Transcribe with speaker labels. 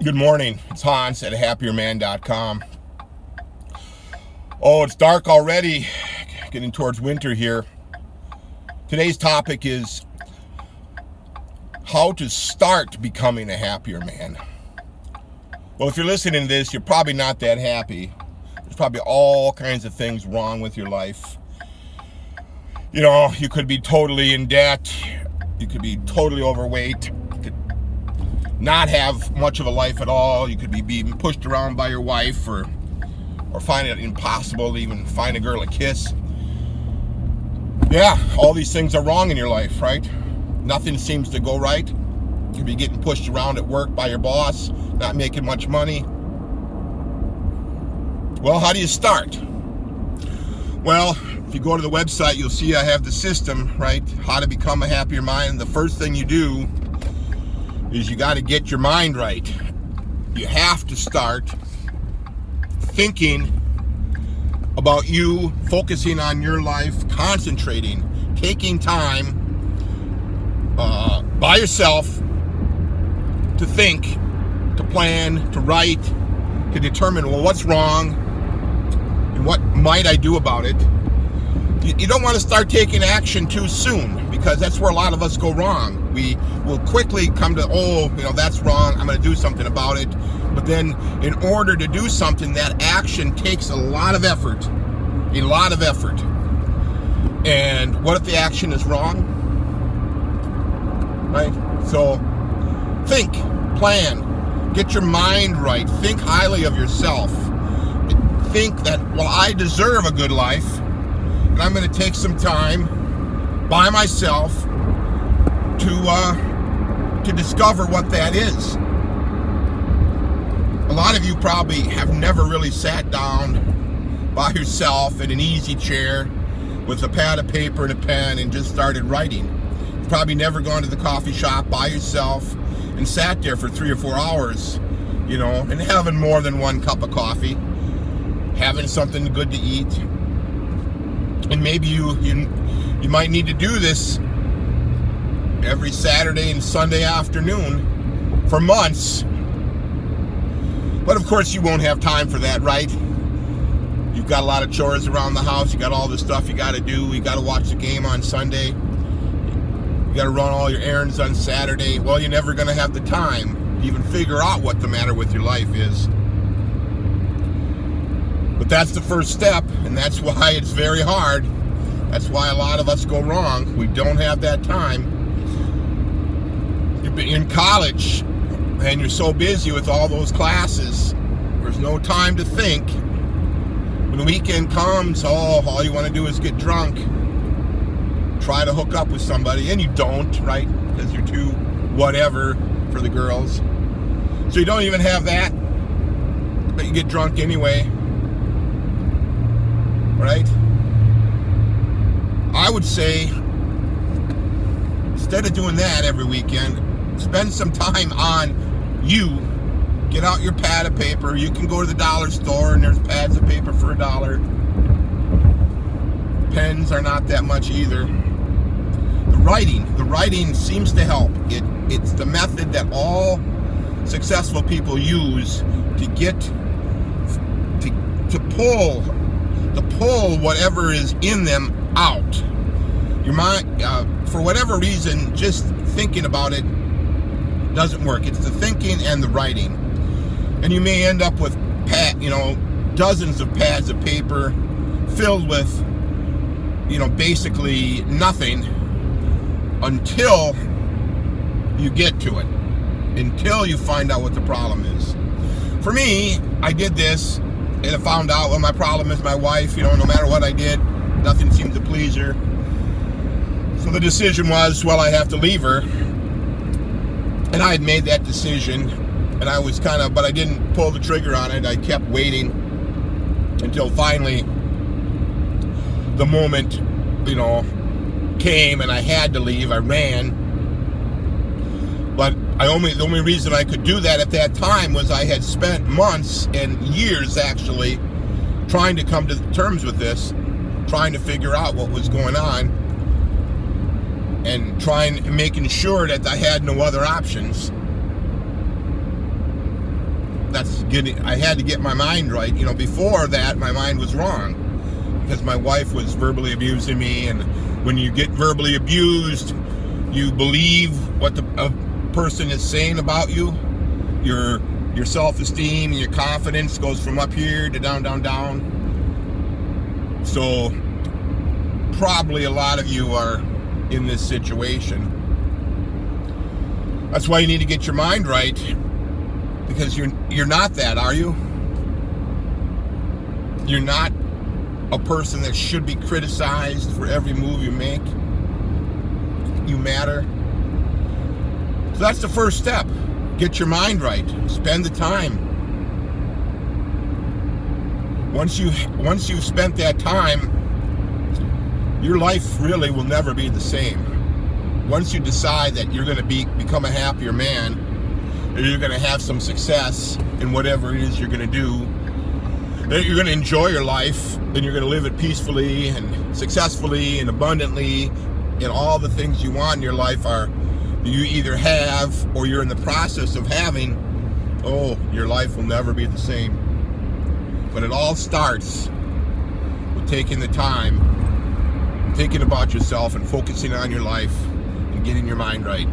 Speaker 1: Good morning. It's Hans at happierman.com. Oh, it's dark already. Getting towards winter here. Today's topic is how to start becoming a happier man. Well, if you're listening to this, you're probably not that happy. There's probably all kinds of things wrong with your life. You know, you could be totally in debt. You could be totally overweight. Not have much of a life at all. You could be being pushed around by your wife or find it impossible to even find a girl to kiss. Yeah, all these things are wrong in your life, right? Nothing seems to go right. You could be getting pushed around at work by your boss, not making much money. Well, how do you start? Well, if you go to the website, you'll see I have the system, right? How to become a happier mind. The first thing you do is you got to get your mind right. You have to start thinking about you, focusing on your life, concentrating, taking time by yourself to think, to plan, to write, to determine, well, what's wrong and what might I do about it. You don't want to start taking action too soon, because that's where a lot of us go wrong. We will quickly come to, that's wrong, I'm going to do something about it. But then in order to do something, that action takes a lot of effort. A lot of effort. And what if the action is wrong? Right? So think, plan, get your mind right, think highly of yourself. Think that, well, I deserve a good life. And I'm going to take some time by myself to discover what that is. A lot of you probably have never really sat down by yourself in an easy chair with a pad of paper and a pen and just started writing. You've probably never gone to the coffee shop by yourself and sat there for 3 or 4 hours, and having more than one cup of coffee, having something good to eat. And maybe you might need to do this every Saturday and Sunday afternoon for months. But of course you won't have time for that, right? You've got a lot of chores around the house. You got all the stuff you got to do. You got to watch the game on Sunday. You got to run all your errands on Saturday. Well, you're never going to have the time to even figure out what the matter with your life is. But that's the first step, and that's why it's very hard. That's why a lot of us go wrong. We don't have that time. You've been in college, and you're so busy with all those classes, there's no time to think. When the weekend comes, all you want to do is get drunk, try to hook up with somebody, and you don't, right? Because you're too whatever for the girls. So you don't even have that, but you get drunk anyway. Right? I would say, instead of doing that every weekend, spend some time on you. Get out your pad of paper. You can go to the dollar store and there's pads of paper for $1. Pens are not that much either. The writing seems to help. It's the method that all successful people use to get to pull whatever is in them out. Your mind, for whatever reason, just thinking about it doesn't work. It's the thinking and the writing. And you may end up with dozens of pads of paper filled with, basically nothing until you get to it. Until you find out what the problem is. For me, I did this. And I found out, well, my problem is my wife. No matter what I did, nothing seemed to please her. So the decision was, well, I have to leave her. And I had made that decision. And I was but I didn't pull the trigger on it. I kept waiting until finally the moment, came and I had to leave. I ran. But the only reason I could do that at that time was I had spent months and years actually trying to come to terms with this, trying to figure out what was going on, and making sure that I had no other options. I had to get my mind right. Before that, my mind was wrong because my wife was verbally abusing me, and when you get verbally abused, you believe what a person is saying about you. Your self-esteem and your confidence goes from up here to down, down, down. So probably a lot of you are in this situation. That's why you need to get your mind right, because you're not that, are you? You're not a person that should be criticized for every move you make. You matter. So that's the first step. Get your mind right. Spend the time. Once you've spent that time, your life really will never be the same. Once you decide that you're going to become a happier man, and you're going to have some success in whatever it is you're going to do, that you're going to enjoy your life, and you're going to live it peacefully and successfully and abundantly, and all the things you want in your life you either have or you're in the process of having, your life will never be the same. But it all starts with taking the time, thinking about yourself and focusing on your life and getting your mind right.